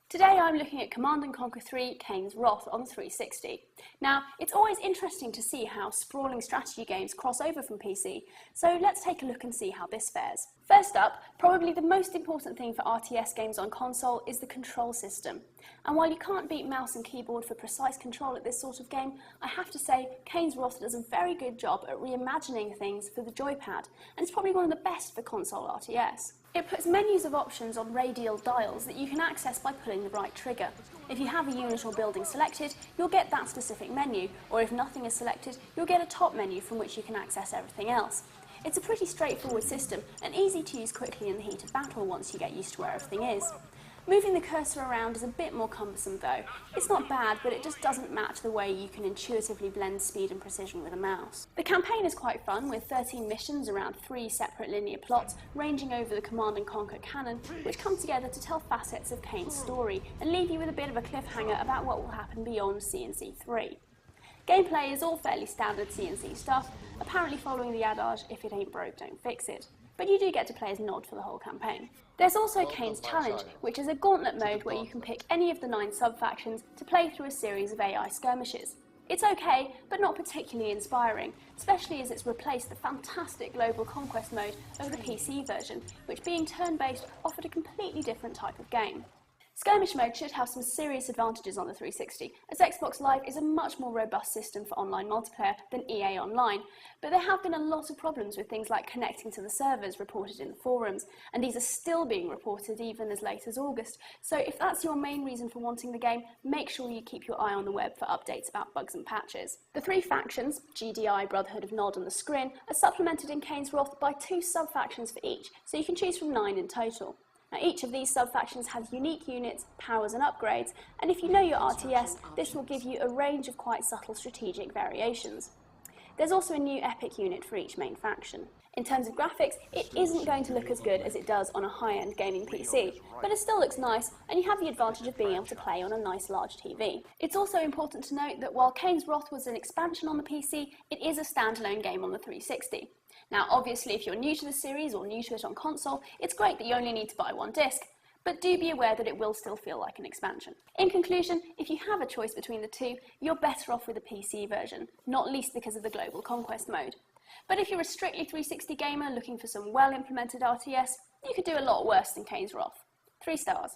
Today I'm looking at Command & Conquer 3 Kane's Wrath on 360. Now, it's always interesting to see how sprawling strategy games cross over from PC, so let's take a look and see how this fares. First up, probably the most important thing for RTS games on console is the control system. And while you can't beat mouse and keyboard for precise control at this sort of game, I have to say Kane's Wrath does a very good job at reimagining things for the joypad, and it's probably one of the best for console RTS. It puts menus of options on radial dials that you can access by pulling the right trigger. If you have a unit or building selected, you'll get that specific menu, or if nothing is selected, you'll get a top menu from which you can access everything else. It's a pretty straightforward system and easy to use quickly in the heat of battle once you get used to where everything is. Moving the cursor around is a bit more cumbersome though. It's not bad, but it just doesn't match the way you can intuitively blend speed and precision with a mouse. The campaign is quite fun, with 13 missions around 3 separate linear plots ranging over the Command & Conquer canon, which come together to tell facets of Kane's story and leave you with a bit of a cliffhanger about what will happen beyond C&C 3. Gameplay is all fairly standard C&C stuff, apparently following the adage, if it ain't broke, don't fix it. But you do get to play as Nod for the whole campaign. There's also Kane's Challenge, which is a gauntlet mode where you can pick any of the 9 sub-factions to play through a series of AI skirmishes. It's okay, but not particularly inspiring, especially as it's replaced the fantastic Global Conquest mode of the PC version, which being turn-based offered a completely different type of game. Skirmish mode should have some serious advantages on the 360, as Xbox Live is a much more robust system for online multiplayer than EA Online, but there have been a lot of problems with things like connecting to the servers reported in the forums, and these are still being reported even as late as August, so if that's your main reason for wanting the game, make sure you keep your eye on the web for updates about bugs and patches. The 3 factions, GDI, Brotherhood of Nod and the Skrin, are supplemented in Kane's Wrath by 2 sub-factions for each, so you can choose from 9 in total. Now, each of these sub-factions has unique units, powers and upgrades, and if you know your RTS, this will give you a range of quite subtle strategic variations. There's also a new epic unit for each main faction. In terms of graphics, it isn't going to look as good as it does on a high-end gaming PC, but it still looks nice, and you have the advantage of being able to play on a nice large TV. It's also important to note that while Kane's Wrath was an expansion on the PC, it is a standalone game on the 360. Now, obviously, if you're new to the series or new to it on console, it's great that you only need to buy 1 disc, but do be aware that it will still feel like an expansion. In conclusion, if you have a choice between the 2, you're better off with the PC version, not least because of the Global Conquest mode. But if you're a strictly 360 gamer looking for some well-implemented RTS, you could do a lot worse than Kane's Wrath. 3 stars.